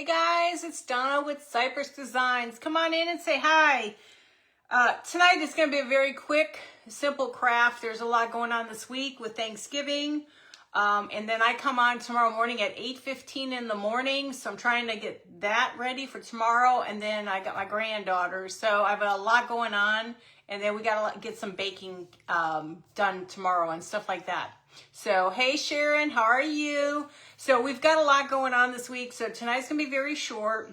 Hey guys, it's Donna with Cypress Designs. Come on in and say hi. Tonight is going to be a very quick, simple craft. There's a lot going on this week with Thanksgiving. And then I come on tomorrow morning at 8:15 in the morning. So I'm trying to get that ready for tomorrow. And then I got my granddaughter. So I have a lot going on. And then we got to get some baking done tomorrow and stuff like that. So, hey Sharon, how are you? So we've got a lot going on this week. So tonight's going to be very short.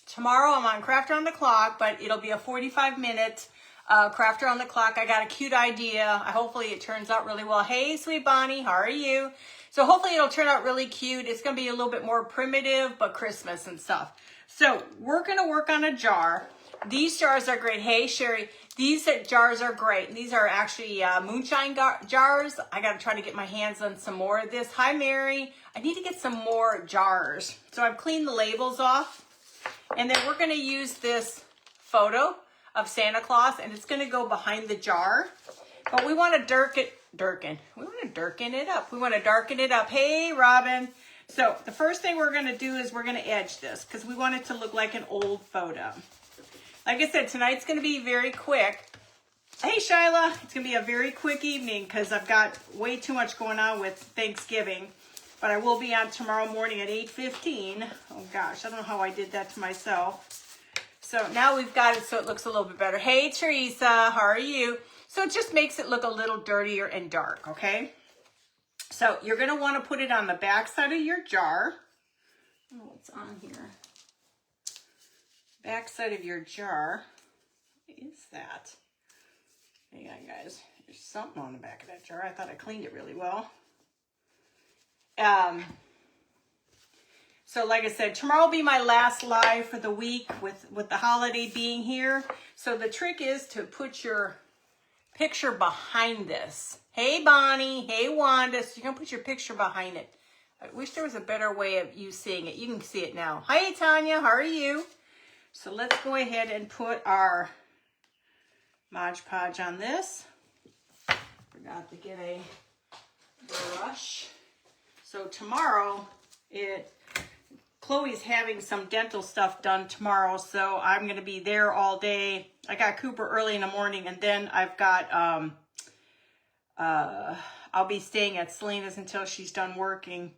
Tomorrow I'm on Crafter on the Clock, but it'll be a 45-minute Crafter on the Clock. I got a cute idea. Hopefully it turns out really well. Hey, sweet Bonnie, how are you? So hopefully it'll turn out really cute. It's going to be a little bit more primitive, but Christmas and stuff. So we're going to work on a jar. These jars are great. Hey, Sherry, these jars are great. These are actually moonshine jars. I got to try to get my hands on some more of this. Hi, Mary. I need to get some more jars. So I've cleaned the labels off. And then we're going to use this photo of Santa Claus, and it's going to go behind the jar. But we want to darken it up. We want to darken it up. Hey, Robin. So the first thing we're going to do is we're going to edge this because we want it to look like an old photo. Like I said, tonight's going to be very quick. Hey, Shyla. It's going to be a very quick evening because I've got way too much going on with Thanksgiving. But I will be on tomorrow morning at 8:15. Oh, gosh. I don't know how I did that to myself. So now we've got it so it looks a little bit better. Hey, Teresa. How are you? So it just makes it look a little dirtier and dark, okay? So you're going to want to put it on the back side of your jar. Oh, what's on here? Back side of your jar. What is that? Hang on, guys. There's something on the back of that jar. I thought I cleaned it really well. So like I said, tomorrow will be my last live for the week with the holiday being here. So the trick is to put your picture behind this. Hey, Bonnie. Hey, Wanda. So you're going to put your picture behind it. I wish there was a better way of you seeing it. You can see it now. Hi, Tanya. How are you? So let's go ahead and put our Mod Podge on this. Forgot to get a brush. So tomorrow, Chloe's having some dental stuff done tomorrow, so I'm going to be there all day. I got Cooper early in the morning, and then I've got, I'll be staying at Selena's until she's done working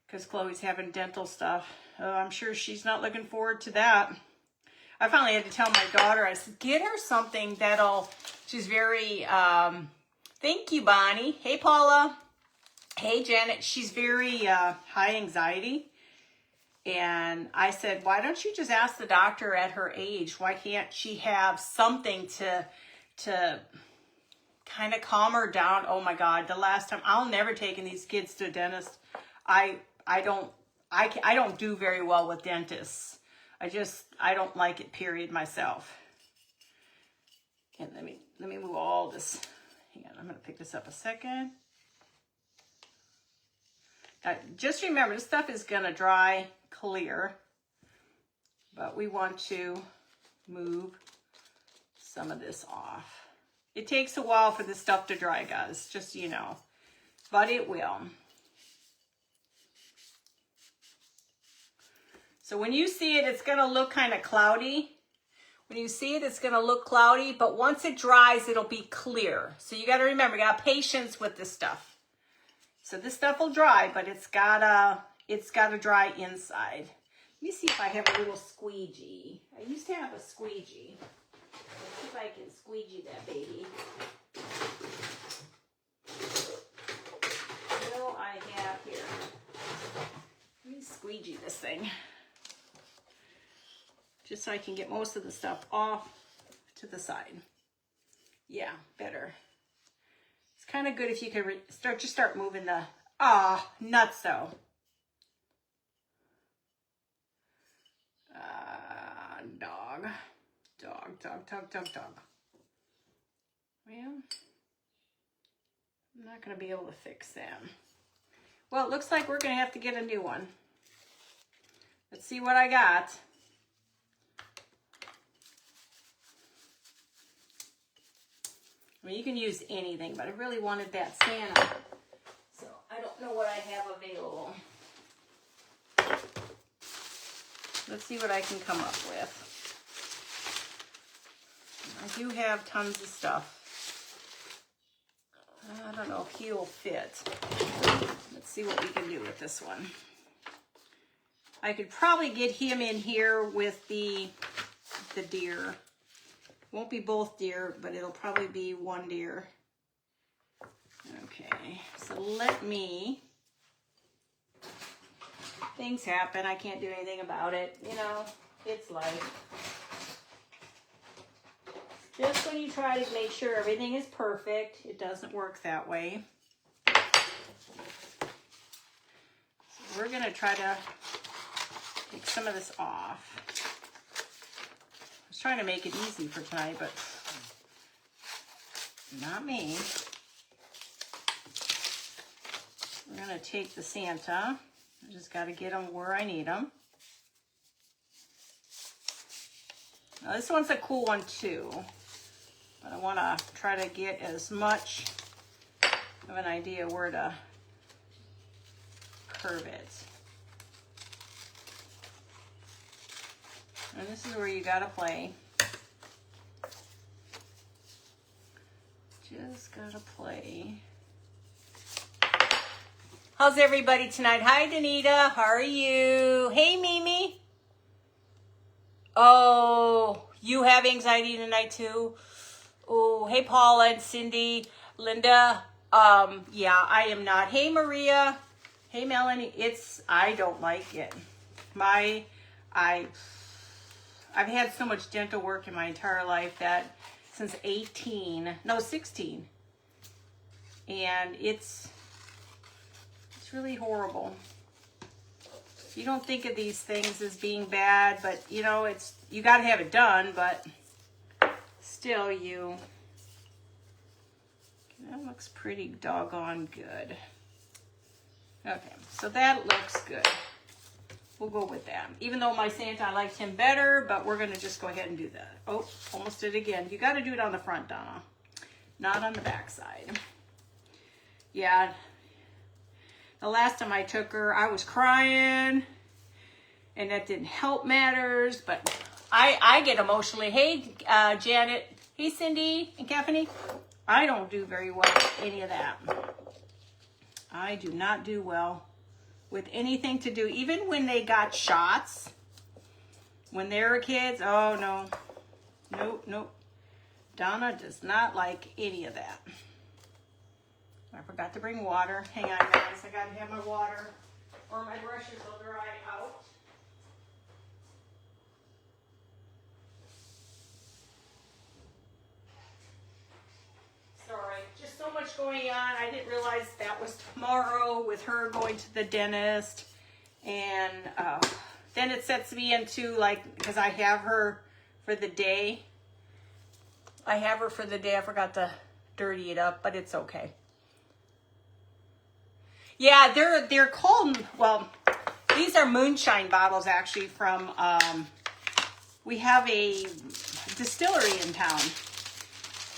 because Chloe's having dental stuff. I'm sure she's not looking forward to that. I finally had to tell my daughter, I said, get her something she's very, thank you, Bonnie. Hey, Paula. Hey, Janet. She's very high anxiety. And I said, why don't you just ask the doctor at her age? Why can't she have something to kind of calm her down? Oh, my God. The last time, I'll never take these kids to a dentist. I don't do very well with dentists. I don't like it, period, myself. And let me move all this. Hang on, I'm going to pick this up a second. Just remember, this stuff is going to dry clear, but we want to move some of this off. It takes a while for this stuff to dry, guys, just so you know, but it will. So when you see it, it's going to look kind of cloudy. When you see it, it's going to look cloudy, but once it dries, it'll be clear. So you got to remember, you got patience with this stuff. So this stuff will dry, but it's gotta dry inside. Let me see if I have a little squeegee. I used to have a squeegee. Let's see if I can squeegee that baby. What do I have here? Let me squeegee this thing. Just so I can get most of the stuff off to the side. Yeah, better. It's kind of good if you could start moving the, nutso. Dog. Well, I'm not going to be able to fix them. Well, it looks like we're going to have to get a new one. Let's see what I got. I mean, you can use anything, but I really wanted that Santa, so I don't know what I have available. Let's see what I can come up with. I do have tons of stuff. I don't know if he will fit. Let's see what we can do with this one. I could probably get him in here with the deer. Won't be both deer, but it'll probably be one deer. Okay, so let me, things happen, I can't do anything about it, you know, it's life. Just when you try to make sure everything is perfect, it doesn't work that way. So we're gonna try to take some of this off. I was trying to make it easy for tonight, but not me. We're gonna take the Santa. I just gotta get them where I need them. Now this one's a cool one too, but I wanna try to get as much of an idea where to curve it. And this is where you gotta play. Just gotta play. How's everybody tonight? Hi, Danita. How are you? Hey, Mimi. Oh, you have anxiety tonight too? Oh, hey, Paula and Cindy, Linda. Yeah, I am not. Hey, Maria. Hey, Melanie. I don't like it. I've had so much dental work in my entire life that since 16, and it's really horrible. You don't think of these things as being bad, but you know, you got to have it done, but still that looks pretty doggone good. Okay, so that looks good. We'll go with that. Even though my Santa, I liked him better, but we're going to just go ahead and do that. Oh, almost did it again. You got to do it on the front, Donna, not on the back side. Yeah. The last time I took her, I was crying, and that didn't help matters, but I get emotionally. Hey, Janet. Hey, Cindy and Caffany. I don't do very well with any of that. I do not do well with anything to do, even when they got shots, when they were kids. Oh, no. Nope, nope. Donna does not like any of that. I forgot to bring water. Hang on, guys. I got to have my water or my brushes will dry out. Sorry, just so much going on. I didn't realize that was tomorrow with her going to the dentist. And then it sets me into, like, because I have her for the day. I forgot to dirty it up, but it's okay. Yeah, they're called, well, these are moonshine bottles actually from, we have a distillery in town.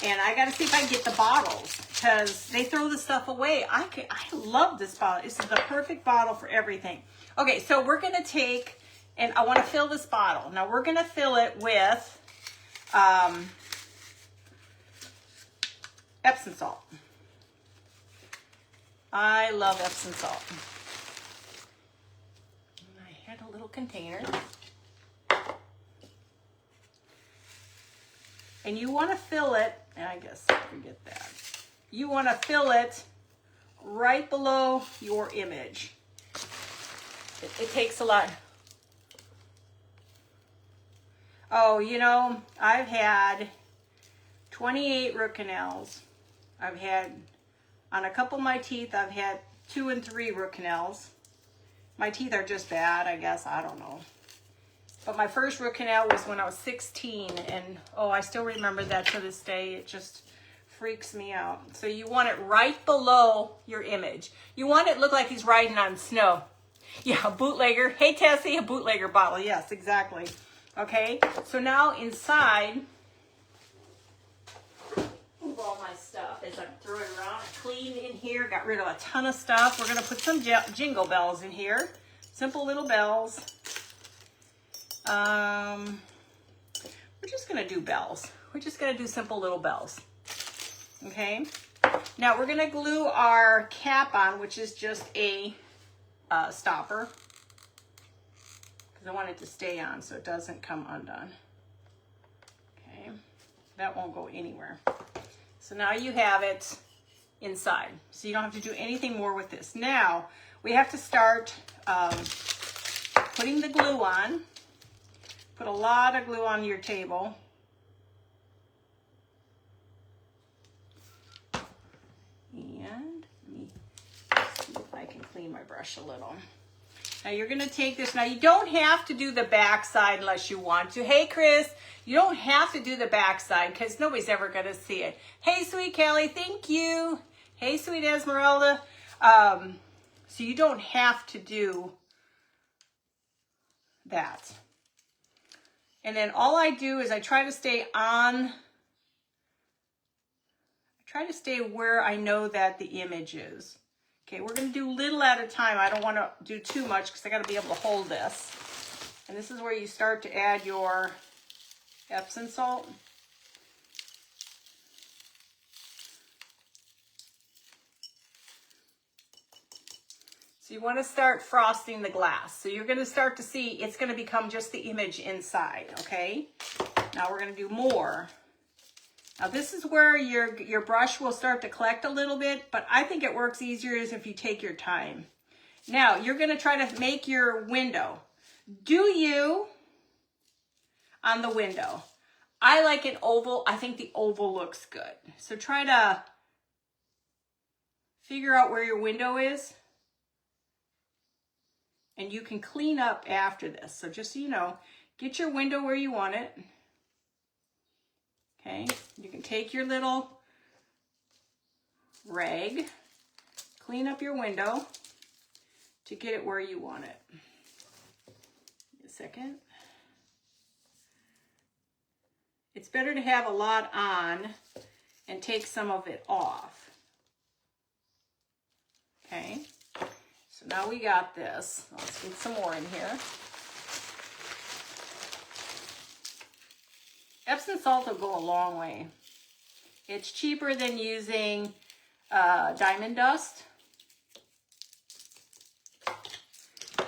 And I got to see if I can get the bottles because they throw the stuff away. I love this bottle. This is the perfect bottle for everything. Okay, so we're going to take, and I want to fill this bottle. Now we're going to fill it with Epsom salt. I love Epsom salt. And I had a little container. And you want to fill it, and I guess forget that. You want to fill it right below your image. It takes a lot. Oh, you know, I've had 28 root canals. I've had, on a couple of my teeth, I've had 2 and 3 root canals. My teeth are just bad, I guess. I don't know. But my first root canal was when I was 16. And, oh, I still remember that to this day. It just freaks me out. So you want it right below your image. You want it to look like he's riding on snow. Yeah, a bootlegger. Hey, Tessie, a bootlegger bottle. Yes, exactly. Okay, so now inside, move all my stuff as I throw it around. I clean in here, got rid of a ton of stuff. We're going to put some jingle bells in here. Simple little bells. We're just gonna do bells. We're just gonna do simple little bells. Okay. Now we're gonna glue our cap on, which is just a stopper, because I want it to stay on so it doesn't come undone. Okay, that won't go anywhere. So now you have it inside, so you don't have to do anything more with this. Now we have to start putting the glue on. Put a lot of glue on your table. And let me see if I can clean my brush a little. Now you're gonna take this, now you don't have to do the back side unless you want to. Hey Chris, you don't have to do the back side because nobody's ever gonna see it. Hey sweet Kelly, thank you. Hey sweet Esmeralda. So you don't have to do that. And then all I do is I try to stay where I know that the image is. Okay, we're gonna do little at a time. I don't wanna do too much because I gotta be able to hold this. And this is where you start to add your Epsom salt. So you wanna start frosting the glass. So you're gonna start to see it's gonna become just the image inside, okay? Now we're gonna do more. Now this is where your brush will start to collect a little bit, but I think it works easier is if you take your time. Now you're gonna try to make your window. Do you on the window? I like an oval. I think the oval looks good. So try to figure out where your window is. And you can clean up after this. So just so you know, get your window where you want it. Okay, you can take your little rag, clean up your window to get it where you want it. Give me a second. It's better to have a lot on and take some of it off. Okay, so now we got this. Let's get some more in here. Epsom salt will go a long way. It's cheaper than using diamond dust.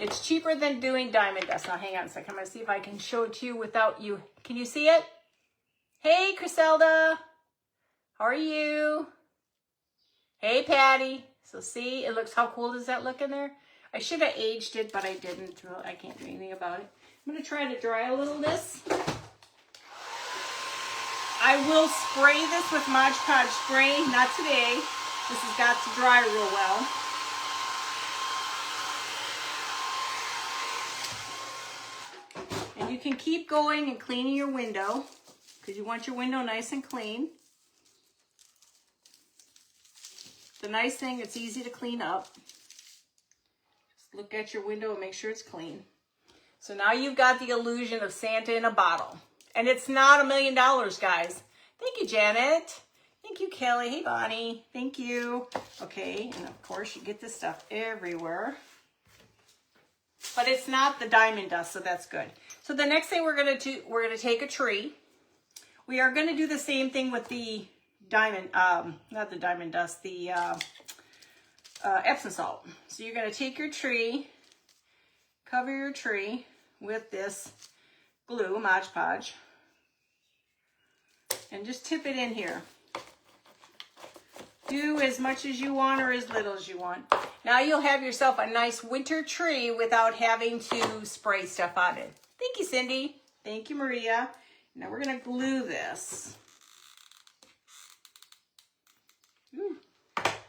It's cheaper than doing diamond dust. Now hang on a second. I'm going to see if I can show it to you without you. Can you see it? Hey, Criselda. How are you? Hey, Patty. So see, it looks, how cool does that look in there? I should have aged it, but I didn't. I can't do anything about it. I'm going to try to dry a little this. I will spray this with Mod Podge spray, not today. This has got to dry real well. And you can keep going and cleaning your window because you want your window nice and clean. The nice thing, it's easy to clean up. Just look at your window and make sure it's clean. So now you've got the illusion of Santa in a bottle. And it's not $1 million, guys. Thank you, Janet. Thank you, Kelly. Hey, Bonnie. Thank you. Okay, and of course you get this stuff everywhere. But it's not the diamond dust, so that's good. So the next thing we're gonna do, we're gonna take a tree. We are gonna do the same thing with the diamond, not the diamond dust, the Epsom salt. So you're gonna take your tree, cover your tree with this glue, Mod Podge, and just tip it in here. Do as much as you want or as little as you want. Now you'll have yourself a nice winter tree without having to spray stuff on it. Thank you, Cindy. Thank you, Maria. Now we're gonna glue this. Ooh,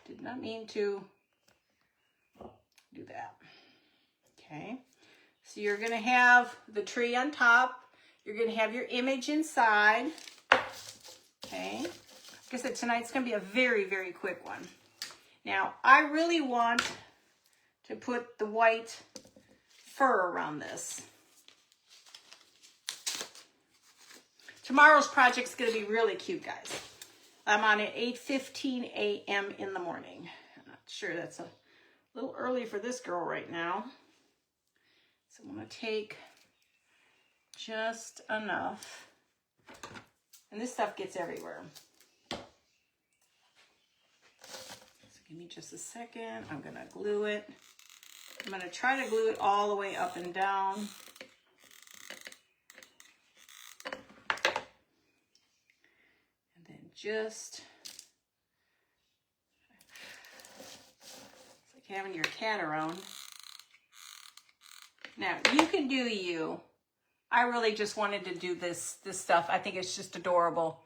did not mean to do that. Okay. So you're gonna have the tree on top. You're gonna have your image inside. Okay. Like I said, tonight's gonna be a very, very quick one. Now, I really want to put the white fur around this. Tomorrow's project's gonna be really cute, guys. I'm on at 8:15 a.m. in the morning. I'm not sure, that's a little early for this girl right now. So I'm gonna take just enough. And this stuff gets everywhere. So give me just a second. I'm gonna glue it. I'm gonna try to glue it all the way up and down. And then just, it's like having your cat around. Now, you can do you. I really just wanted to do this stuff. I think it's just adorable.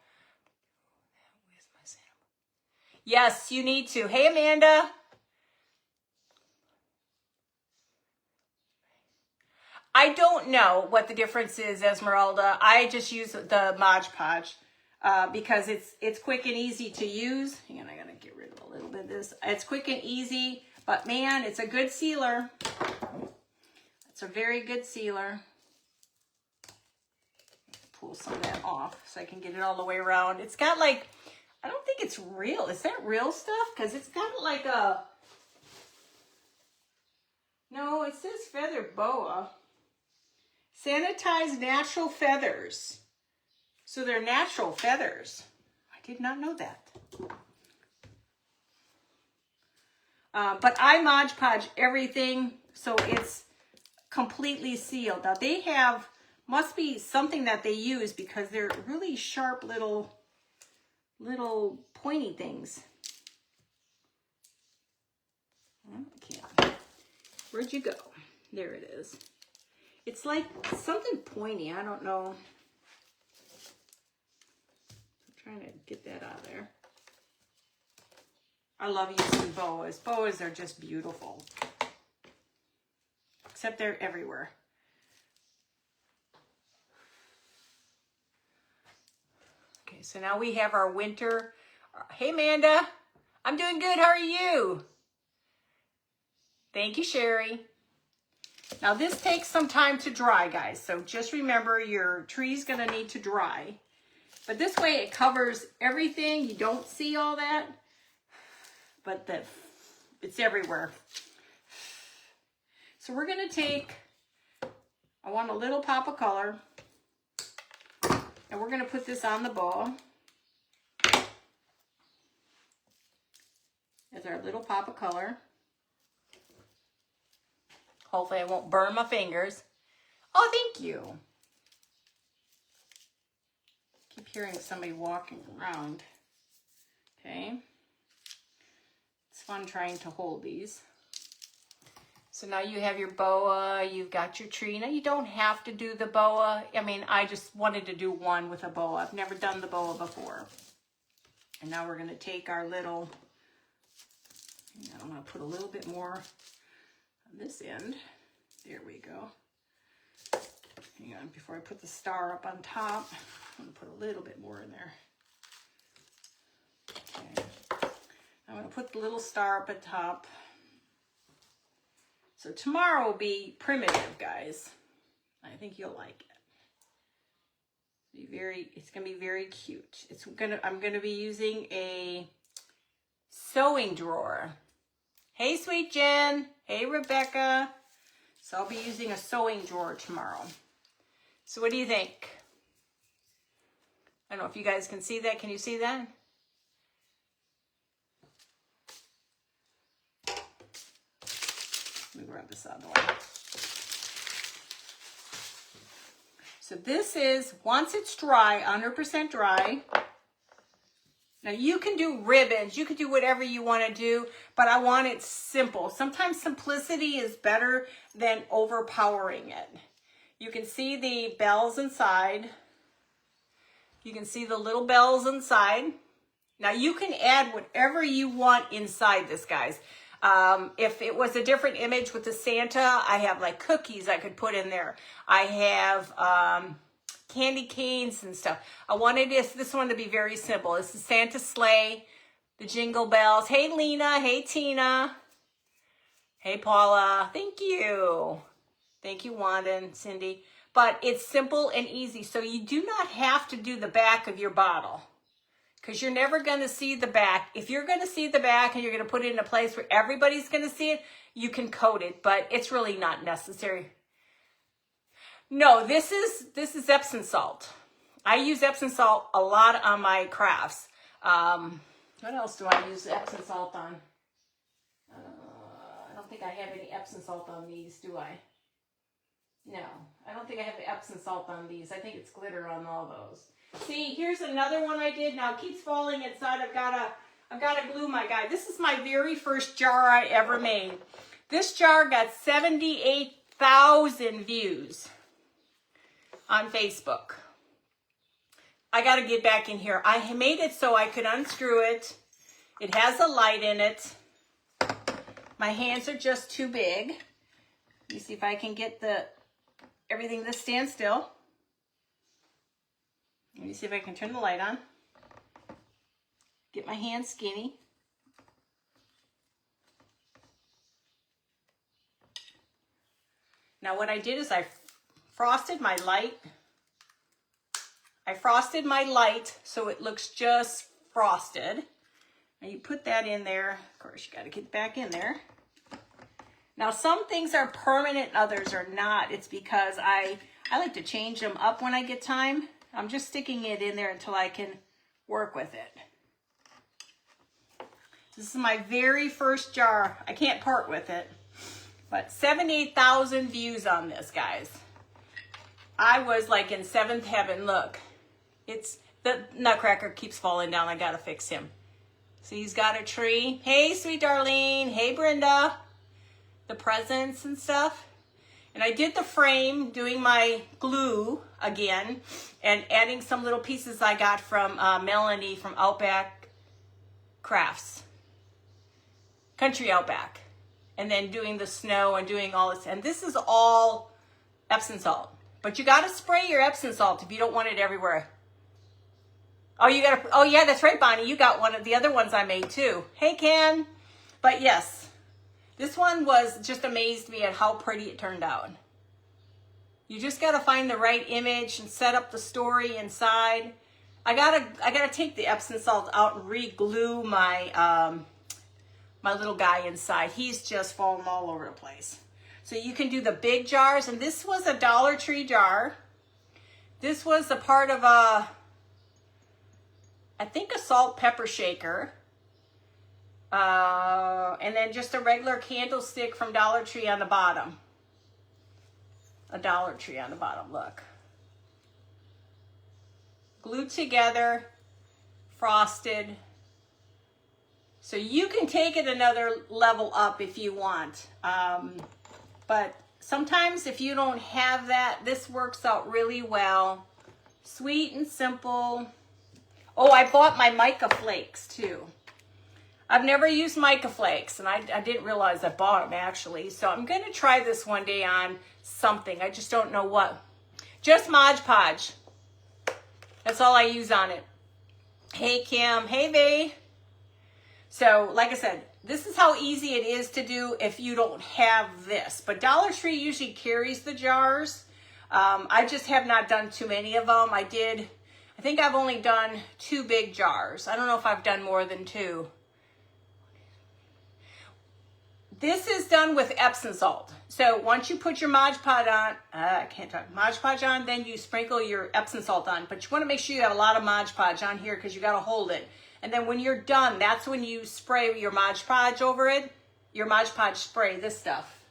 Where's my sample? Yes, you need to. Hey, Amanda. I don't know what the difference is, Esmeralda. I just use the Mod Podge because it's quick and easy to use. Hang on, I gotta get rid of a little bit of this. It's quick and easy, but man, it's a good sealer. It's a very good sealer. Pull some of that off so I can get it all the way around. It's got like, I don't think it's real. Is that real stuff? Because it's got like a, no, it says feather boa. Sanitized natural feathers. So they're natural feathers. I did not know that. But I Mod Podge everything so it's completely sealed. Now they have, must be something that they use because they're really sharp little pointy things. Okay. Where'd you go? There it is. It's like something pointy. I don't know. I'm trying to get that out of there. I love using boas. Boas are just beautiful. Except they're everywhere. Okay, so now we have our winter. Hey, Amanda. I'm doing good. How are you? Thank you, Sherry. Now this takes some time to dry, guys. So just remember your tree's gonna need to dry. But this way it covers everything. You don't see all that, but it's everywhere. So we're gonna take, I want a little pop of color, and we're gonna put this on the bowl. As our little pop of color. Hopefully I won't burn my fingers. Oh, thank you. Keep hearing somebody walking around. Okay. It's fun trying to hold these. So now you have your boa, you've got your tree. Now you don't have to do the boa. I mean, I just wanted to do one with a boa. I've never done the boa before. And now we're gonna take our little, I'm gonna put a little bit more on this end. There we go. Hang on, before I put the star up on top, I'm gonna put a little bit more in there. Okay. I'm gonna put the little star up at top. So tomorrow will be primitive, guys. I think you'll like it. It's gonna be very cute. I'm gonna be using a sewing drawer. Hey, sweet Jen. Hey, Rebecca. So I'll be using a sewing drawer tomorrow. So what do you think? I don't know if you guys can see that. Can you see that? Let me grab this out of the way. So this is, once it's dry, 100% dry. Now you can do ribbons, you can do whatever you want to do, but I want it simple. Sometimes simplicity is better than overpowering it. You can see the bells inside. You can see the little bells inside. Now you can add whatever you want inside this, guys. If it was a different image with the Santa, I have like cookies I could put in there. I have candy canes and stuff. I wanted this one to be very simple. It's the Santa sleigh, the jingle bells. Hey, Lena. Hey, Tina. Hey, Paula. Thank you. Thank you, Wanda and Cindy. But it's simple and easy. So you do not have to do the back of your bottle because you're never going to see the back. If you're going to see the back and you're going to put it in a place where everybody's going to see it, you can coat it, but it's really not necessary. No, this is Epsom salt. I use Epsom salt a lot on my crafts. What else do I use Epsom salt on? I don't think I have any Epsom salt on these, do I? No, I don't think I have Epsom salt on these. I think it's glitter on all those. See, here's another one I did. Now it keeps falling inside. I've got to glue my guy. This is my very first jar I ever made. This jar got 78,000 views on Facebook. I got to get back in here. I made it so I could unscrew it. It has a light in it. My hands are just too big. Let me see if I can get everything to stand still. Let me see if I can turn the light on. Get my hands skinny. Now what I did is I frosted my light. I frosted my light so it looks just frosted. Now you put that in there. Of course, you got to get back in there. Now some things are permanent, others are not. It's because I like to change them up when I get time. I'm just sticking it in there until I can work with it. This is my very first jar. I can't part with it. But 78,000 views on this, guys. I was like in seventh heaven. Look, the nutcracker keeps falling down. I gotta fix him. See, he's got a tree. Hey, sweet Darlene. Hey, Brenda. The presents and stuff. And I did the frame doing my glue again and adding some little pieces I got from Melanie from Outback Crafts. Country Outback. And then doing the snow and doing all this. And this is all Epsom salt. But you got to spray your Epsom salt if you don't want it everywhere. Oh, you got to, oh yeah, that's right, Bonnie. You got one of the other ones I made too. Hey, Ken. But yes. This one just amazed me at how pretty it turned out. You just got to find the right image and set up the story inside. I gotta take the Epsom salt out and re-glue my my little guy inside. He's just falling all over the place. So you can do the big jars, and this was a Dollar Tree jar. This was a part of I think a salt pepper shaker. And then just a regular candlestick from Dollar Tree on the bottom. A Dollar Tree on the bottom, look. Glued together, frosted. So you can take it another level up if you want. But sometimes if you don't have that, this works out really well. Sweet and simple. Oh, I bought my mica flakes too. I've never used mica flakes, and I didn't realize I bought them actually. So I'm going to try this one day on something. I just don't know what. Just Mod Podge. That's all I use on it. Hey, Kim. Hey, Vay. So, like I said, this is how easy it is to do if you don't have this. But Dollar Tree usually carries the jars. I just have not done too many of them. I think I've only done 2 big jars. I don't know if I've done more than 2. This is done with Epsom salt. So once you put your Mod Podge on, Mod Podge on, then you sprinkle your Epsom salt on. But you want to make sure you have a lot of Mod Podge on here because you got to hold it. And then when you're done, that's when you spray your Mod Podge over it. Your Mod Podge spray, this stuff.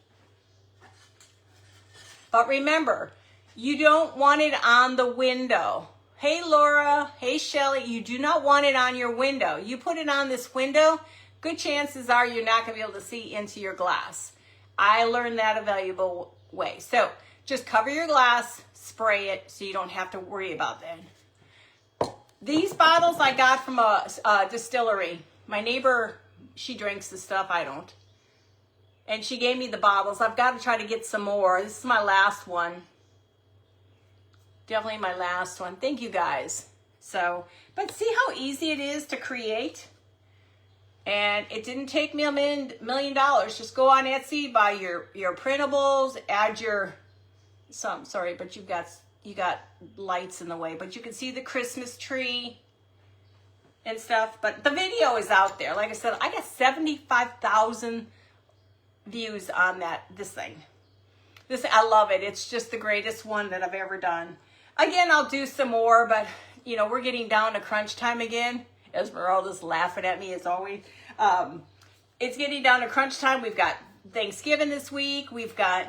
But remember, you don't want it on the window. Hey, Laura. Hey, Shelly. You do not want it on your window. You put it on this window, good chances are you're not going to be able to see into your glass. I learned that a valuable way. So just cover your glass, spray it so you don't have to worry about that. These bottles I got from a distillery. My neighbor, she drinks the stuff, I don't. And she gave me the bottles. I've got to try to get some more. This is my last one. Definitely my last one. Thank you guys. So, but see how easy it is to create? And it didn't take me $1 million. Just go on Etsy, buy your printables, add your sorry, but you got lights in the way, but you can see the Christmas tree and stuff. But the video is out there. Like I said, I got 75,000 views on this thing. I love it. It's just the greatest one that I've ever done. Again, I'll do some more, but you know, we're getting down to crunch time again. Esmeralda's laughing at me as always. It's getting down to crunch time. We've got Thanksgiving this week. We've got,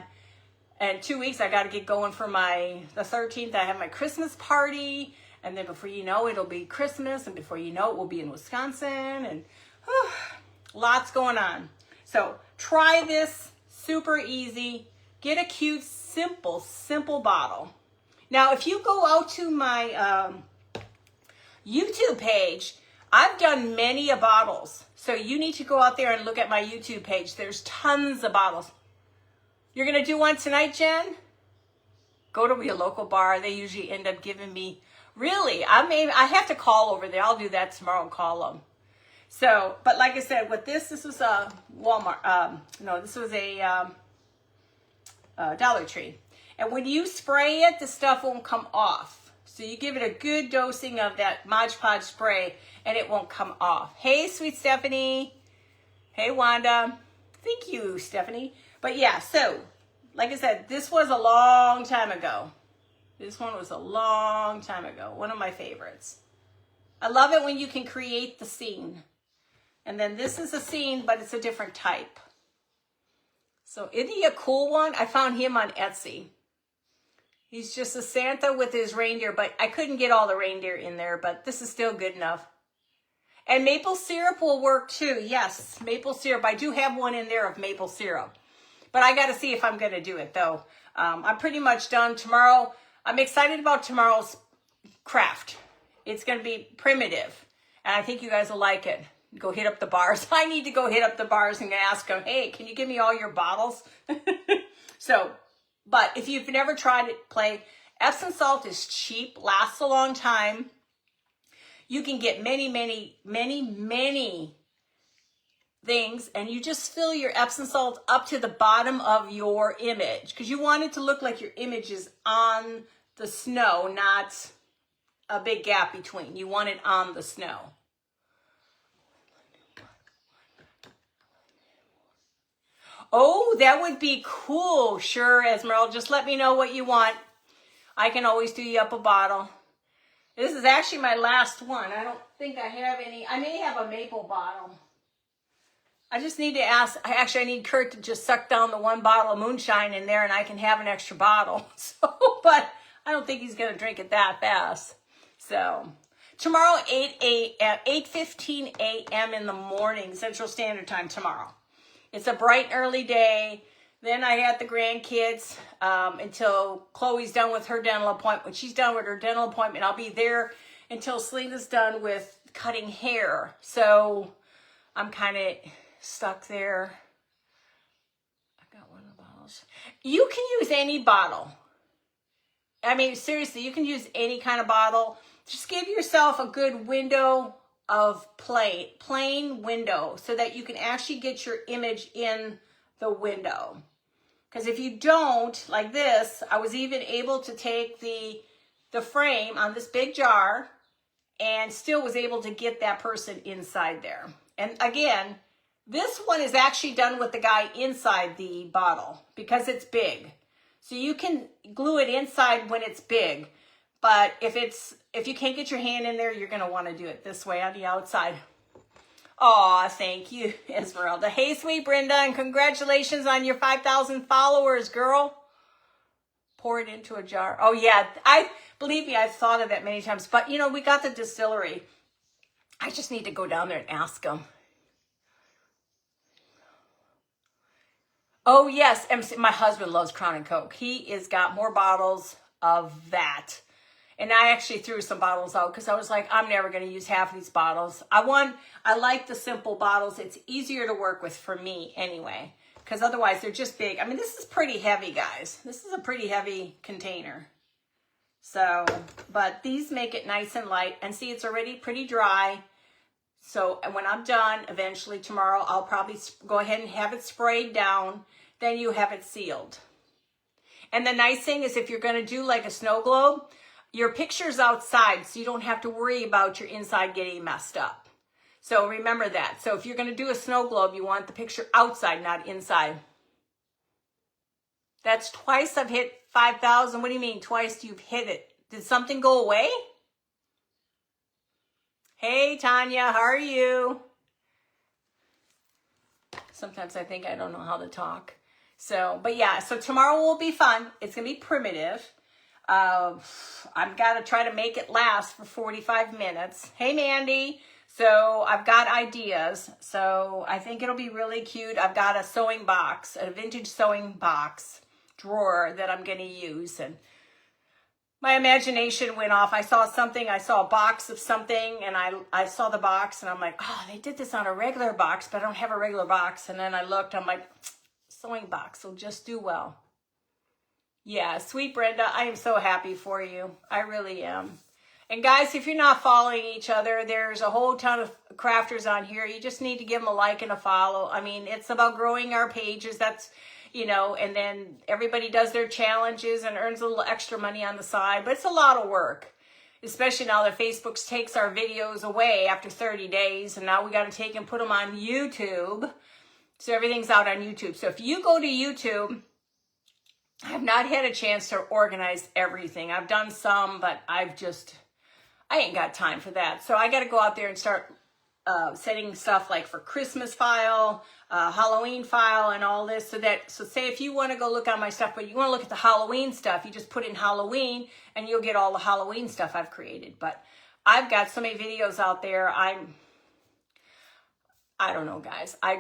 in 2 weeks, I got to get going for the 13th. I have my Christmas party. And then before you know it, it'll be Christmas. And before you know it, we'll be in Wisconsin. And lots going on. So try this. Super easy. Get a cute, simple bottle. Now, if you go out to my YouTube page, I've done many bottles. So you need to go out there and look at my YouTube page. There's tons of bottles. You're going to do one tonight, Jen? Go to your local bar. They usually end up giving me, really, I have to call over there. I'll do that tomorrow and call them. So, but like I said, with this was a Walmart. No, this was a Dollar Tree. And when you spray it, the stuff won't come off. So you give it a good dosing of that Mod Podge spray and it won't come off. Hey, sweet Stephanie. Hey, Wanda. Thank you, Stephanie. But yeah, so like I said, this was a long time ago. This one was a long time ago. One of my favorites. I love it when you can create the scene. And then this is a scene, but it's a different type. So isn't he a cool one? I found him on Etsy. He's just a Santa with his reindeer, but I couldn't get all the reindeer in there, but this is still good enough. And maple syrup will work too. Yes, maple syrup. I do have one in there of maple syrup. But I got to see if I'm going to do it, though. I'm pretty much done tomorrow. I'm excited about tomorrow's craft. It's going to be primitive, and I think you guys will like it. Go hit up the bars. I need to go hit up the bars and ask them, hey, can you give me all your bottles? So, but if you've never tried it, play. Epsom salt is cheap, lasts a long time. You can get many things, and you just fill your Epsom salt up to the bottom of your image because you want it to look like your image is on the snow, not a big gap between. You want it on the snow. Oh, that would be cool. Sure, Esmeralda. Just let me know what you want. I can always do you up a bottle. This is actually my last one. I don't think I have any. I may have a maple bottle. I just need to ask. I need Kurt to just suck down the one bottle of moonshine in there and I can have an extra bottle. So, but I don't think he's going to drink it that fast. So, tomorrow, 8:15 a.m. in the morning, Central Standard Time tomorrow. It's a bright and early day. Then I got the grandkids until Chloe's done with her dental appointment. When she's done with her dental appointment, I'll be there until Selena's done with cutting hair. So I'm kind of stuck there. I got one of the bottles. You can use any bottle. I mean, seriously, you can use any kind of bottle. Just give yourself a good window of plain window so that you can actually get your image in the window. Because if you don't, like this, I was even able to take the frame on this big jar and still was able to get that person inside there. And again, this one is actually done with the guy inside the bottle because it's big. So you can glue it inside when it's big. But if you can't get your hand in there, you're going to want to do it this way on the outside. Aw, thank you, Esmeralda. Hey, sweet Brenda, and congratulations on your 5,000 followers, girl. Pour it into a jar. Oh, yeah. Believe me, I've thought of that many times. But, you know, we got the distillery. I just need to go down there and ask them. Oh, yes. My husband loves Crown and Coke. He has got more bottles of that. And I actually threw some bottles out because I was like, I'm never going to use half of these bottles. I like the simple bottles. It's easier to work with for me anyway, because otherwise they're just big. I mean, this is pretty heavy, guys. This is a pretty heavy container. So, but these make it nice and light. And see, it's already pretty dry. So when I'm done, eventually tomorrow, I'll probably go ahead and have it sprayed down. Then you have it sealed. And the nice thing is if you're going to do like a snow globe, your picture's outside, so you don't have to worry about your inside getting messed up. So remember that. So if you're going to do a snow globe, you want the picture outside, not inside. That's twice I've hit 5,000. What do you mean twice you've hit it? Did something go away? Hey, Tanya, how are you? Sometimes I think I don't know how to talk. So, but yeah, so tomorrow will be fun. It's going to be primitive. I've got to try to make it last for 45 minutes. Hey, Mandy. So I've got ideas. So I think it'll be really cute. I've got a sewing box, a vintage sewing box drawer that I'm going to use. And my imagination went off. I saw something. I saw a box of something, and I saw the box, and I'm like, oh, they did this on a regular box, but I don't have a regular box. And then I looked. I'm like, sewing box will just do well. Yeah, sweet Brenda, I am so happy for you. I really am. And guys, if you're not following each other, there's a whole ton of crafters on here. You just need to give them a like and a follow. I mean, it's about growing our pages. That's, you know, and then everybody does their challenges and earns a little extra money on the side. But it's a lot of work, especially now that Facebook takes our videos away after 30 days. And now we got to take and put them on YouTube. So everything's out on YouTube. So if you go to YouTube, I have not had a chance to organize everything. I've done some, but I ain't got time for that. So I got to go out there and start setting stuff like for Christmas file, Halloween file, and all this. So say if you want to go look on my stuff, but you want to look at the Halloween stuff, you just put in Halloween and you'll get all the Halloween stuff I've created. But I've got so many videos out there. I don't know, guys. I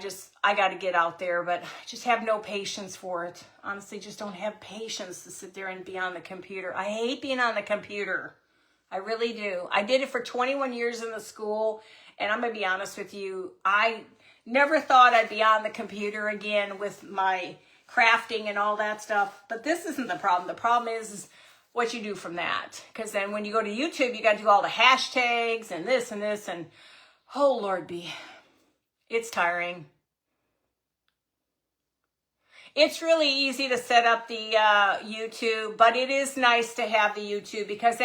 got to get out there, but I just have no patience for it. Honestly, just don't have patience to sit there and be on the computer. I hate being on the computer. I really do. I did it for 21 years in the school, and I'm going to be honest with you. I never thought I'd be on the computer again with my crafting and all that stuff, but this isn't the problem. The problem is what you do from that, because then when you go to YouTube, you got to do all the hashtags and this, and oh, Lord be... It's tiring. It's really easy to set up the YouTube, but it is nice to have the YouTube because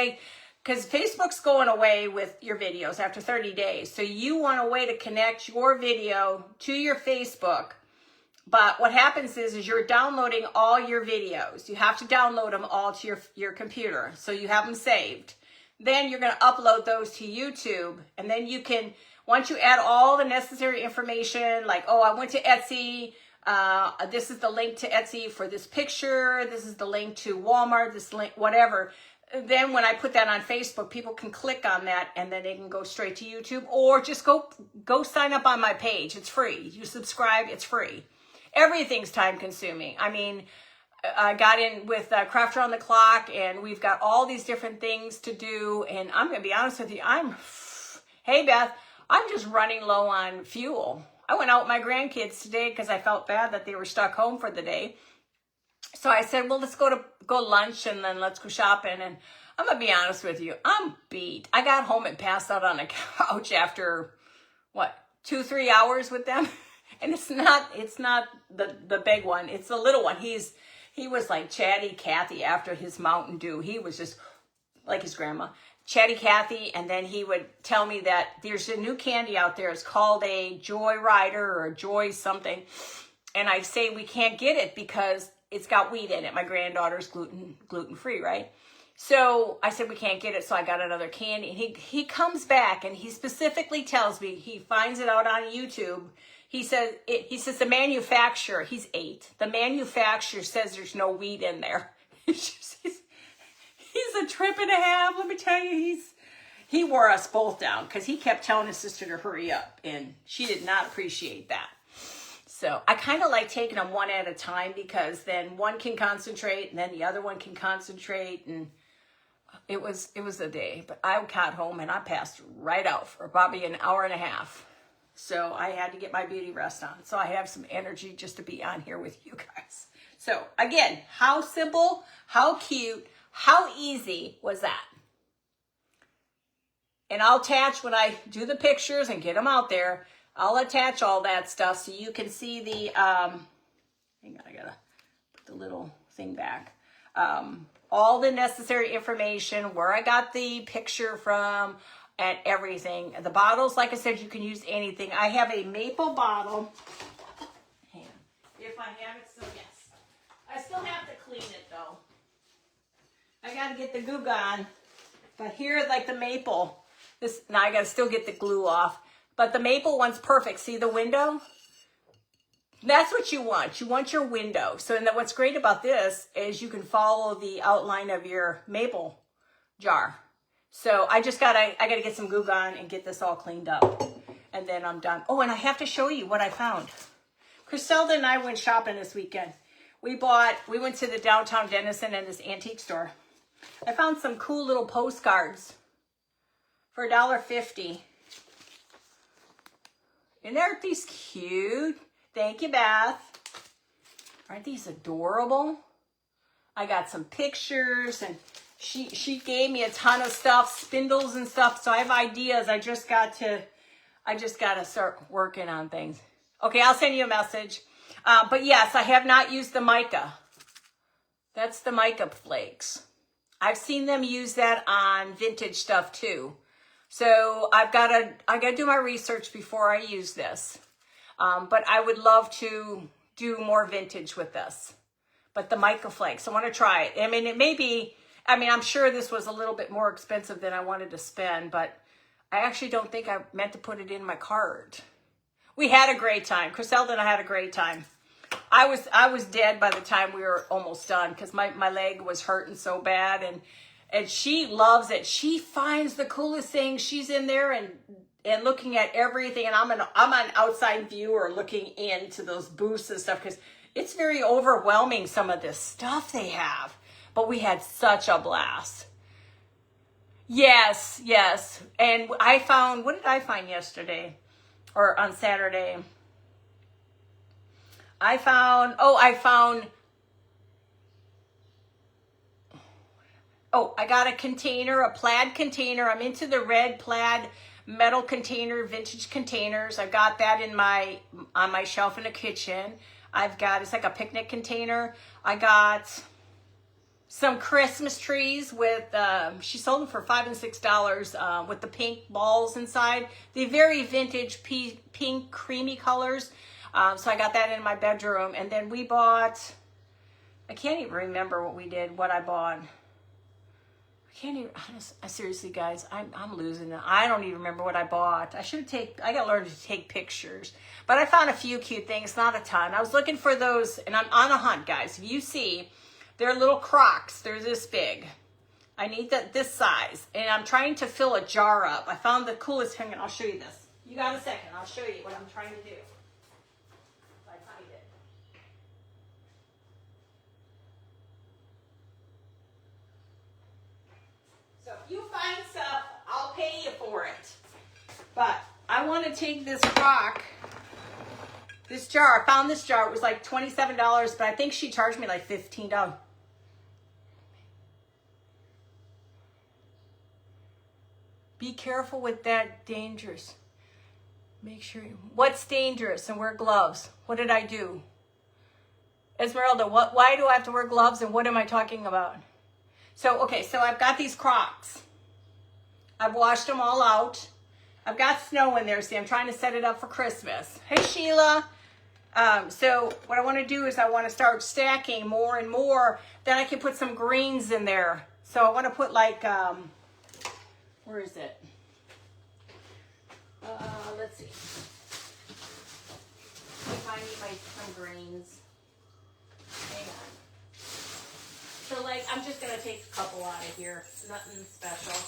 Facebook's going away with your videos after 30 days. So you want a way to connect your video to your Facebook. But what happens is you're downloading all your videos. You have to download them all to your computer. So you have them saved. Then you're going to upload those to YouTube, and then you can... Once you add all the necessary information, like, oh, I went to Etsy, this is the link to Etsy for this picture, this is the link to Walmart, this link, whatever. Then when I put that on Facebook, people can click on that and then they can go straight to YouTube, or just go sign up on my page. It's free. You subscribe, it's free. Everything's time consuming. I mean, I got in with Crafter on the Clock, and we've got all these different things to do. And I'm going to be honest with you, hey, Beth, I'm just running low on fuel. I went out with my grandkids today because I felt bad that they were stuck home for the day. So I said, well, let's go lunch and then let's go shopping. And I'm going to be honest with you, I'm beat. I got home and passed out on the couch after, 2-3 hours with them. And it's not the big one. It's the little one. He was like Chatty Cathy after his Mountain Dew. He was just like his grandma. Chatty Cathy, and then he would tell me that there's a new candy out there. It's called a Joy Rider or Joy something. And I say we can't get it because it's got wheat in it. My granddaughter's gluten-free, right? So I said we can't get it, so I got another candy. And he comes back and he specifically tells me, he finds it out on YouTube. He says the manufacturer, he's 8. The manufacturer says there's no wheat in there. He's a trip and a half. Let me tell you, he wore us both down because he kept telling his sister to hurry up, and she did not appreciate that. So I kind of like taking them one at a time because then one can concentrate and then the other one can concentrate, and it was a day. But I got home and I passed right out for probably an hour and a half. So I had to get my beauty rest on. So I have some energy just to be on here with you guys. So again, how simple, how cute, how easy was that? And I'll attach, when I do the pictures and get them out there, I'll attach all that stuff so you can see the, hang on, I gotta put the little thing back. All the necessary information, where I got the picture from, and everything. The bottles, like I said, you can use anything. I have a maple bottle. If I have it still, yes. I still have the gotta get the glue on. But here, like the maple, now I gotta still get the glue off. But the maple one's perfect. See the window? That's what you want. You want your window. So and what's great about this is you can follow the outline of your maple jar. So I gotta get some glue on and get this all cleaned up. And then I'm done. Oh, and I have to show you what I found. Griselda and I went shopping this weekend. We went to the downtown Denison and this antique store. I found some cool little postcards for $1.50. And aren't these cute? Thank you, Beth. Aren't these adorable? I got some pictures and she gave me a ton of stuff, spindles and stuff. So I have ideas. I just got to start working on things. Okay, I'll send you a message. But yes, I have not used the mica. That's the mica flakes. I've seen them use that on vintage stuff too. So I gotta do my research before I use this. But I would love to do more vintage with this. But the mica flakes, I want to try it. I mean, it may be, I'm sure this was a little bit more expensive than I wanted to spend, but I actually don't think I meant to put it in my cart. We had a great time. Griselda and I had a great time. I was dead by the time we were almost done because my leg was hurting so bad, and she loves it. She finds the coolest things. She's in there and looking at everything, and I'm an outside viewer looking into those booths and stuff because it's very overwhelming, some of this stuff they have. But we had such a blast. Yes. And I found, what did I find yesterday? Or on Saturday? I found I got a container, a plaid container. I'm into the red plaid metal container, vintage containers. I've got that on my shelf in the kitchen. It's like a picnic container. I got some Christmas trees with, she sold them for $5 and $6 with the pink balls inside. The very vintage pink creamy colors. So I got that in my bedroom. And then we bought, I can't even remember what I bought. Seriously, guys, I'm losing it. I don't even remember what I bought. I got to learn to take pictures. But I found a few cute things, not a ton. I was looking for those, and I'm on a hunt, guys. If you see, they're little Crocs. They're this big. I need this size. And I'm trying to fill a jar up. I found the coolest thing, and I'll show you this. You got a second. I'll show you what I'm trying to do. If I find it. So if you find stuff, I'll pay you for it. But I want to take this Croc, this jar. I found this jar. It was like $27, but I think she charged me like $15. Be careful with that. Dangerous. Make sure what's dangerous and wear gloves. What did I do? Esmeralda, why do I have to wear gloves and what am I talking about? So I've got these Crocs. I've washed them all out. I've got snow in there. See, I'm trying to set it up for Christmas. Hey, Sheila. So what I want to do is I want to start stacking more and more. Then I can put some greens in there. So I want to put like, where is it? Let's see. If I need some greens. Hang on. So like, I'm just going to take a couple out of here. Nothing special.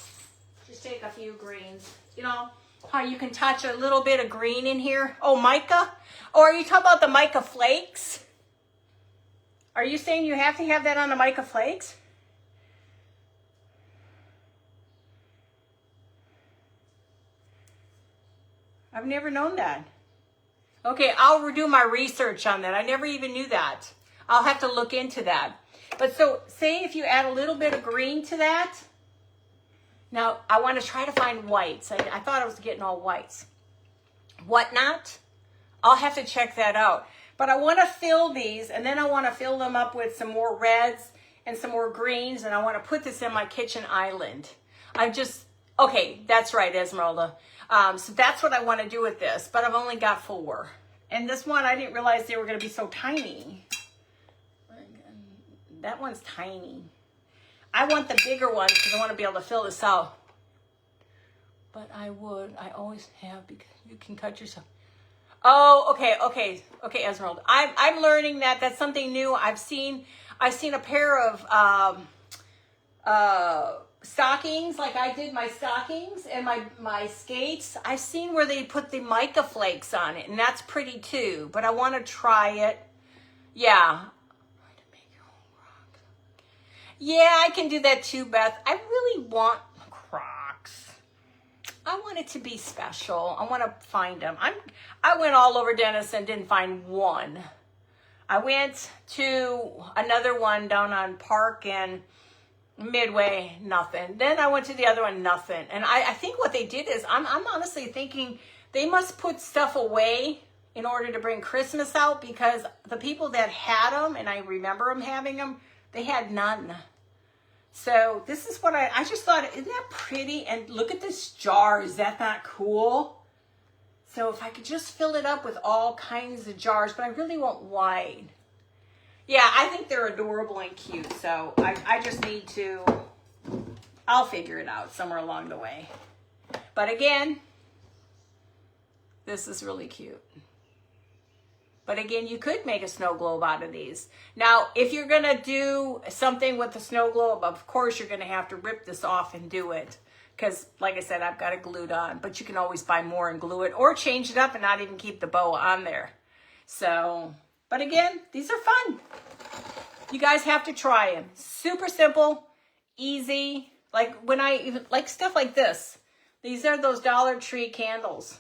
Just take a few greens. You know how you can touch a little bit of green in here? Oh, mica? Or are you talking about the mica flakes? Are you saying you have to have that on the mica flakes? I've never known that. Okay, I'll redo my research on that. I never even knew that. I'll have to look into that. But so, say if you add a little bit of green to that. Now, I want to try to find whites. I thought I was getting all whites. Whatnot? I'll have to check that out. But I want to fill these, and then I want to fill them up with some more reds and some more greens, and I want to put this in my kitchen island. Okay, that's right, Esmeralda. So that's what I want to do with this, but I've only got 4. And this one, I didn't realize they were going to be so tiny. That one's tiny. I want the bigger ones because I want to be able to fill this out. But I always have, because you can cut yourself. Oh, okay, Esmeralda. I'm learning that. That's something new. I've seen a pair of stockings, like I did my stockings and my skates. I've seen where they put the mica flakes on it, and that's pretty too. But I want to try it. Yeah. Yeah, I can do that too, Beth. I really want Crocs. I want it to be special. I want to find them. I went all over Dennis and didn't find one. I went to another one down on Park and Midway, nothing. Then I went to the other one, nothing. And I think what they did is, I'm honestly thinking they must put stuff away in order to bring Christmas out, because the people that had them, and I remember them having them, they had none. So this is what I just thought, isn't that pretty? And look at this jar. Is that not cool? So if I could just fill it up with all kinds of jars, but I really want wide. Yeah, I think they're adorable and cute. So I just need to, I'll figure it out somewhere along the way. But again, this is really cute. But again, you could make a snow globe out of these. Now, if you're going to do something with the snow globe, of course, you're going to have to rip this off and do it. Because, like I said, I've got it glued on. But you can always buy more and glue it. Or change it up and not even keep the bow on there. So, but again, these are fun. You guys have to try them. Super simple, easy. Like when like stuff like this. These are those Dollar Tree candles.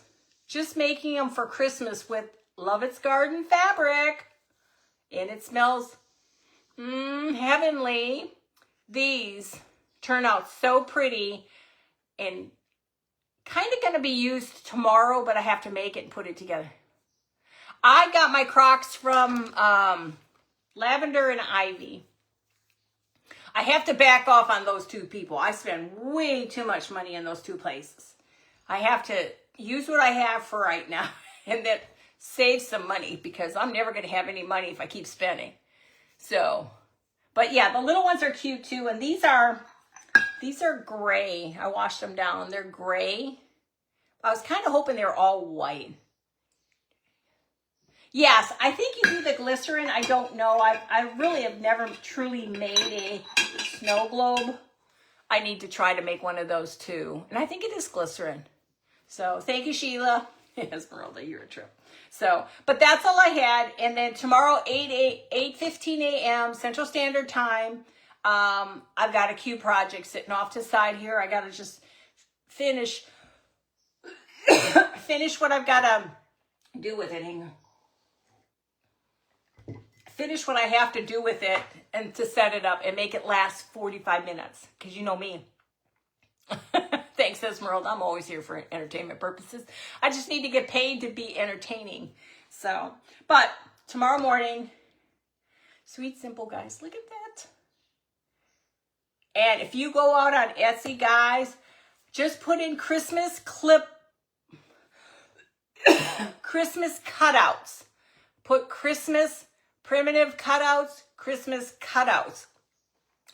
Just making them for Christmas with Love It's Garden fabric, and it smells heavenly. These turn out so pretty, and kind of going to be used tomorrow, but I have to make it and put it together. I got my Crocs from Lavender and Ivy. I have to back off on those two people. I spend way too much money in those two places. I have to use what I have for right now, and then save some money, because I'm never going to have any money if I keep spending. So, but yeah, the little ones are cute too. And these are gray. I washed them down. They're gray. I was kind of hoping they were all white. Yes, I think you do the glycerin. I don't know. I really have never truly made a snow globe. I need to try to make one of those too. And I think it is glycerin. So thank you, Sheila. Esmeralda, you're a trip. So, but that's all I had. And then tomorrow, 8:15 a.m. Central Standard Time, I've got a Q project sitting off to the side here. I got to just finish what I've got to do with it. Hang on. Finish what I have to do with it and to set it up and make it last 45 minutes. Because you know me. Thanks, Esmeralda. I'm always here for entertainment purposes. I just need to get paid to be entertaining. So, but tomorrow morning, sweet, simple, guys. Look at that. And if you go out on Etsy, guys, just put in Christmas cutouts. Put Christmas primitive cutouts, Christmas cutouts.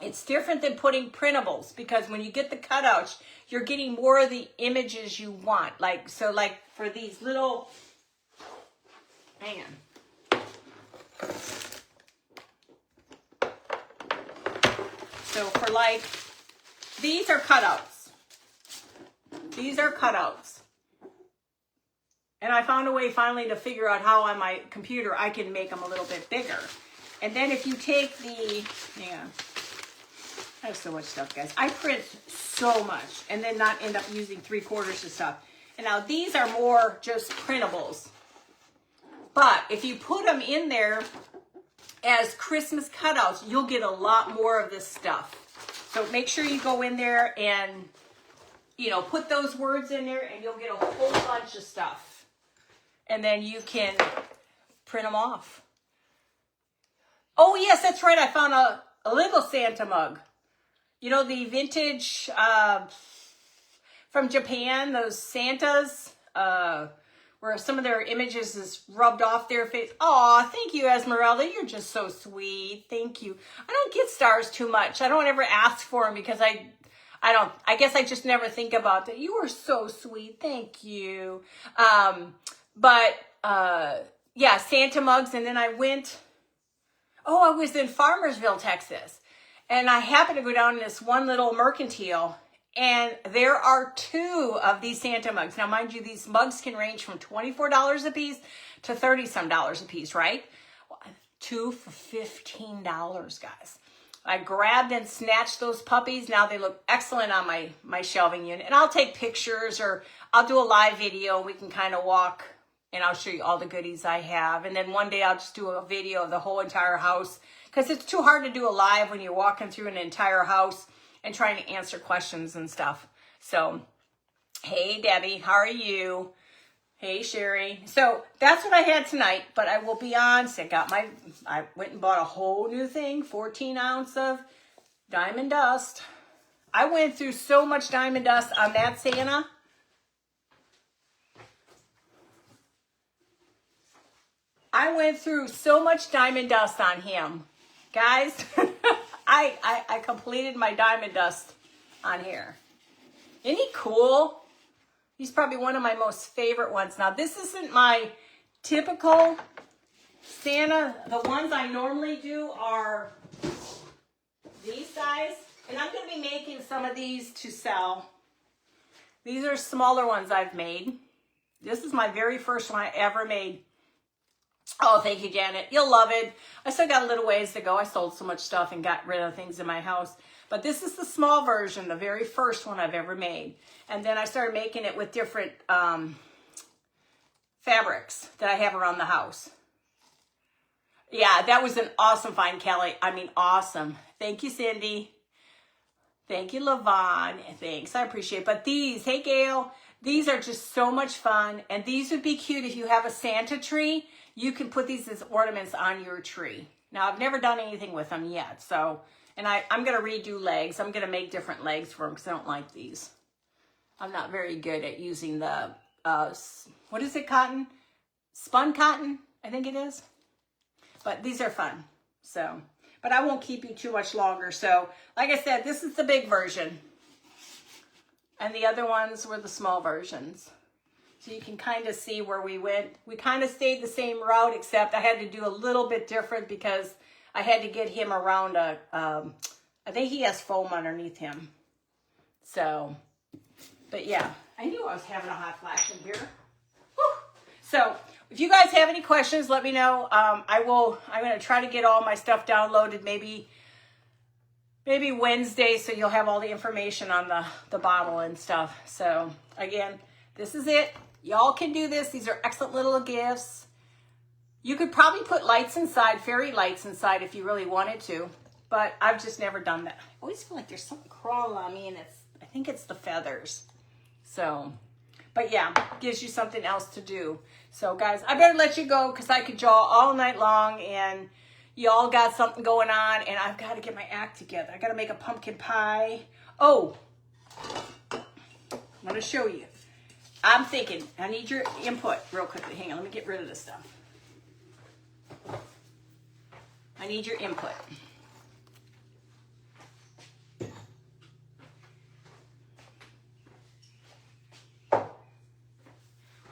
It's different than putting printables, because when you get the cutouts, you're getting more of the images you want. Like, so like for these little, hang on. So for like, these are cutouts. These are cutouts. And I found a way finally to figure out how on my computer I can make them a little bit bigger. And then if you take the, hang on. I have so much stuff, guys. I print so much and then not end up using 3/4 of stuff. And now these are more just printables. But if you put them in there as Christmas cutouts, you'll get a lot more of this stuff. So make sure you go in there and, you know, put those words in there and you'll get a whole bunch of stuff. And then you can print them off. Oh, yes, that's right. I found a little Santa mug. You know, the vintage from Japan, those Santas where some of their images is rubbed off their face. Aw, thank you, Esmeralda. You're just so sweet. Thank you. I don't get stars too much. I don't ever ask for them because I guess I just never think about that. You are so sweet. Thank you. Yeah, Santa mugs. And then I was in Farmersville, Texas. And I happened to go down in this one little mercantile, and there are 2 of these Santa mugs. Now, mind you, these mugs can range from $24 a piece to $30-some a piece, right? 2 for $15, guys. I grabbed and snatched those puppies. Now they look excellent on my shelving unit. And I'll take pictures, or I'll do a live video. We can kind of walk, and I'll show you all the goodies I have. And then one day I'll just do a video of the whole entire house, because it's too hard to do a live when you're walking through an entire house and trying to answer questions and stuff. So, hey, Debbie, how are you? Hey, Sherry. So that's what I had tonight, but I will be on. So I went and bought a whole new thing, 14 ounce of diamond dust. I went through so much diamond dust on that Santa. I went through so much diamond dust on him. Guys, I completed my diamond dust on here. Isn't he cool? He's probably one of my most favorite ones. Now, this isn't my typical Santa. The ones I normally do are these size. And I'm going to be making some of these to sell. These are smaller ones I've made. This is my very first one I ever made. Oh, thank you, Janet. You'll love it. I still got a little ways to go. I sold so much stuff and got rid of things in my house. But this is the small version, the very first one I've ever made. And then I started making it with different fabrics that I have around the house. Yeah, that was an awesome find, Kelly. I mean, awesome. Thank you, Cindy. Thank you, Lavon. Thanks, I appreciate it. But these, hey, Gail, these are just so much fun. And these would be cute if you have a Santa tree. You can put these as ornaments on your tree. Now, I've never done anything with them yet. So, and I'm going to redo legs. I'm going to make different legs for them because I don't like these. I'm not very good at using the, what is it, cotton? Spun cotton, I think it is. But these are fun. So, but I won't keep you too much longer. So, like I said, this is the big version. And the other ones were the small versions. So you can kind of see where we went. We kind of stayed the same route, except I had to do a little bit different because I had to get him around a, I think he has foam underneath him. So, but yeah, I knew I was having a hot flash in here. Whew. So if you guys have any questions, let me know. I'm going to try to get all my stuff downloaded maybe Wednesday, so you'll have all the information on the bottle and stuff. So again, this is it. Y'all can do this. These are excellent little gifts. You could probably put lights inside, fairy lights inside if you really wanted to, but I've just never done that. I always feel like there's something crawling on me, and I think it's the feathers. So, but yeah, gives you something else to do. So guys, I better let you go because I could jaw all night long, and y'all got something going on, and I've got to get my act together. I got to make a pumpkin pie. Oh, I'm going to show you. I'm thinking, I need your input real quickly. Hang on, let me get rid of this stuff. I need your input.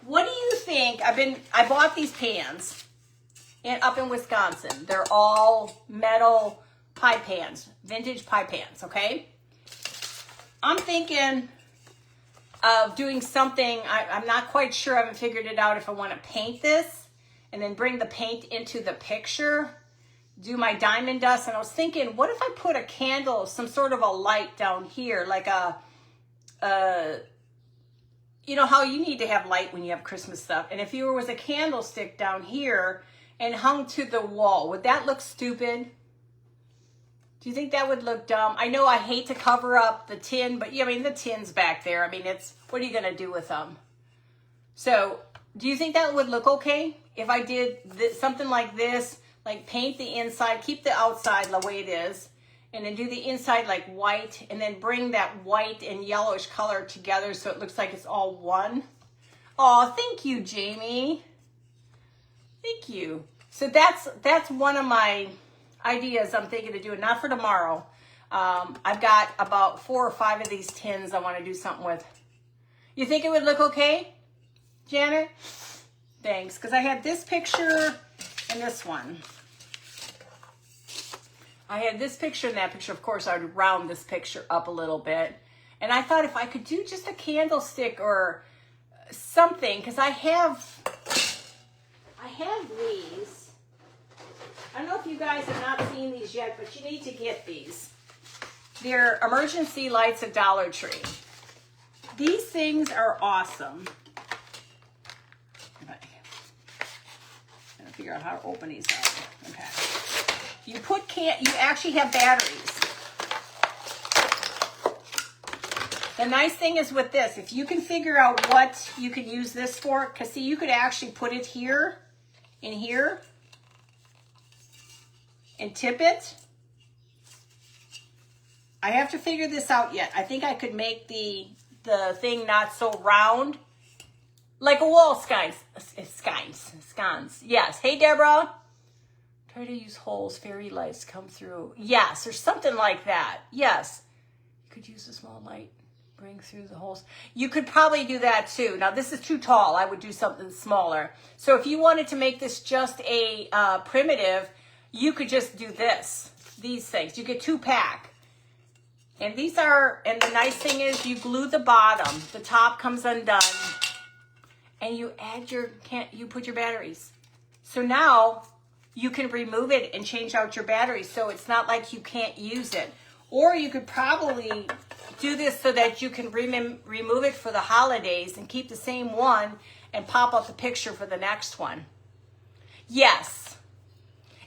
What do you think? I bought these pans up in Wisconsin. They're all metal pie pans, vintage pie pans, okay? I'm thinking of doing something. I'm not quite sure. I haven't figured it out if I want to paint this and then bring the paint into the picture, do my diamond dust. And I was thinking, what if I put a candle, some sort of a light down here, like you know how you need to have light when you have Christmas stuff. And if there was a candlestick down here and hung to the wall, would that look stupid? Do you think that would look dumb? I know I hate to cover up the tin, but yeah, I mean, the tin's back there. I mean, what are you going to do with them? So do you think that would look okay if I did something like this, like paint the inside, keep the outside the way it is, and then do the inside like white, and then bring that white and yellowish color together so it looks like it's all one? Oh, thank you, Jamie. Thank you. So that's one of my ideas I'm thinking of doing, not for tomorrow. I've got about 4 or 5 of these tins I want to do something with. You think it would look okay, Janet? Thanks, because I had this picture and this one. I had this picture and that picture. Of course, I would round this picture up a little bit. And I thought if I could do just a candlestick or something, because I have these. I don't know if you guys have not seen these yet, but you need to get these. They're emergency lights at Dollar Tree. These things are awesome. Okay. I'm gonna figure out how to open these up. Okay. You actually have batteries. The nice thing is with this, if you can figure out what you can use this for, because see, you could actually put it here, in here, and tip it. I have to figure this out yet. I think I could make the thing not so round, like a wall sconce. Yes. Hey, Deborah. Try to use holes, fairy lights come through. Yes, or something like that. Yes. You could use a small light, bring through the holes. You could probably do that too. Now, this is too tall. I would do something smaller. So if you wanted to make this just a primitive, you could just do this. These things. You get 2-pack. And these are, and the nice thing is you glue the bottom. The top comes undone. And you add you put your batteries. So now you can remove it and change out your batteries. So it's not like you can't use it. Or you could probably do this so that you can remove it for the holidays and keep the same one and pop up the picture for the next one. Yes.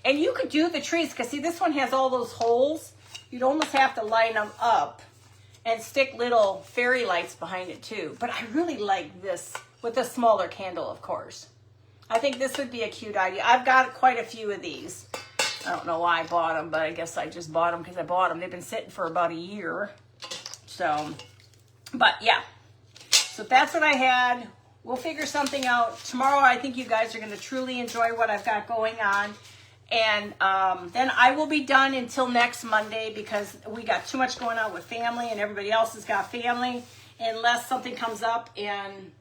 And you could do the trees, because see, this one has all those holes. You'd almost have to line them up and stick little fairy lights behind it too. But I really like this with a smaller candle, of course. I think this would be a cute idea. I've got quite a few of these. I don't know why I bought them, but I guess I just bought them because I bought them. They've been sitting for about a year. So, but yeah. So that's what I had. We'll figure something out. Tomorrow, I think you guys are going to truly enjoy what I've got going on. And then I will be done until next Monday, because we got too much going on with family and everybody else has got family, unless something comes up and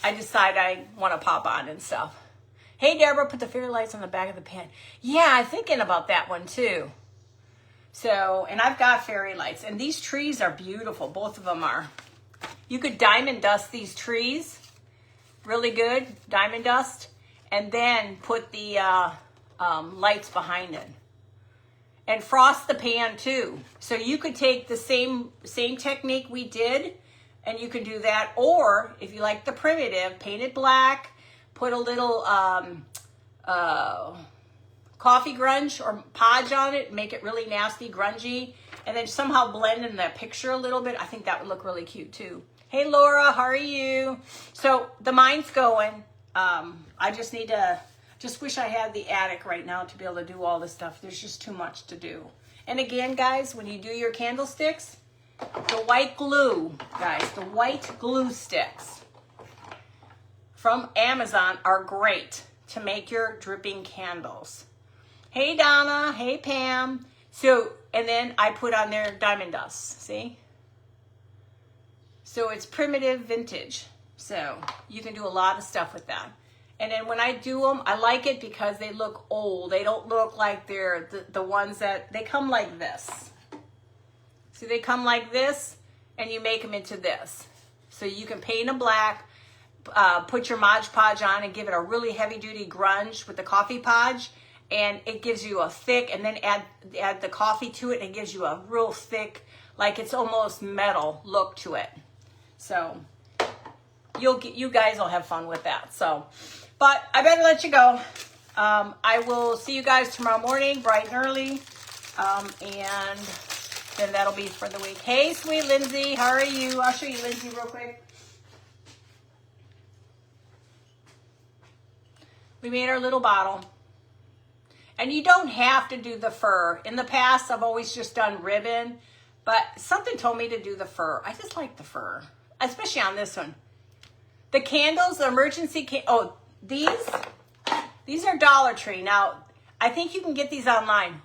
I decide I want to pop on and stuff. Hey, Deborah, put the fairy lights on the back of the pan. Yeah, I'm thinking about that one too. So, and I've got fairy lights, and these trees are beautiful. Both of them are. You could diamond dust these trees. Really good, diamond dust. And then put the lights behind it. And frost the pan too. So you could take the same technique we did, and you can do that. Or if you like the primitive, paint it black, put a little coffee grunge or podge on it, make it really nasty, grungy, and then somehow blend in that picture a little bit. I think that would look really cute too. Hey, Laura, how are you? So the mine's going. I just need to, just wish I had the attic right now to be able to do all this stuff. There's just too much to do. And again, guys, when you do your candlesticks, the white glue, guys, the white glue sticks from Amazon are great to make your dripping candles. Hey, Donna. Hey, Pam. So, and then I put on there diamond dust, see? So it's primitive vintage. So you can do a lot of stuff with that. And then when I do them, I like it because they look old. They don't look like they're the ones that, they come like this. See, they come like this, and you make them into this. So you can paint them black, put your Mod Podge on and give it a really heavy-duty grunge with the coffee podge, and it gives you a thick, and then add the coffee to it, and it gives you a real thick, like it's almost metal look to it. So you guys will have fun with that. So, but I better let you go. I will see you guys tomorrow morning, bright and early, and then that'll be for the week. Hey, sweet Lindsay, how are you? I'll show you Lindsay real quick. We made our little bottle. And you don't have to do the fur. In the past, I've always just done ribbon, but something told me to do the fur. I just like the fur, especially on this one. The candles, the emergency oh, these are Dollar Tree. Now, I think you can get these online.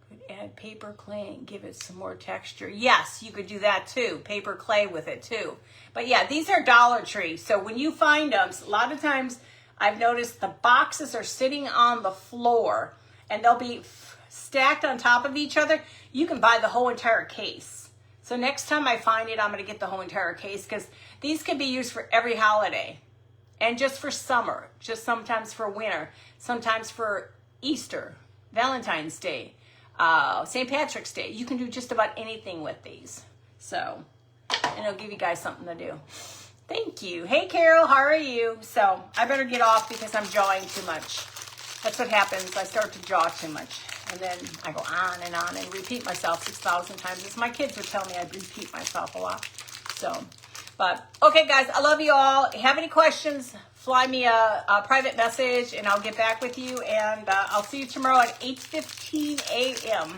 Could add paper clay and give it some more texture. Yes, you could do that too. Paper clay with it too. But yeah, these are Dollar Tree. So when you find them, a lot of times I've noticed the boxes are sitting on the floor and they'll be stacked on top of each other. You can buy the whole entire case. So next time I find it, I'm going to get the whole entire case because these can be used for every holiday and just for summer, just sometimes for winter, sometimes for Easter, Valentine's Day, St. Patrick's Day. You can do just about anything with these. So, and it'll give you guys something to do. Thank you. Hey, Carol, how are you? So I better get off because I'm jawing too much. That's what happens. I start to jaw too much. And then I go on and repeat myself 6,000 times. As my kids would tell me, I repeat myself a lot. So, but okay, guys, I love you all. Have any questions? Fly me a private message, and I'll get back with you. And I'll see you tomorrow at 8:15 a.m.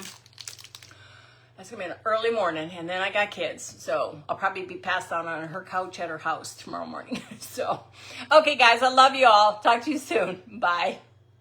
That's going to be an early morning, and then I got kids. So I'll probably be passed out on her couch at her house tomorrow morning. So, okay, guys, I love you all. Talk to you soon. Bye.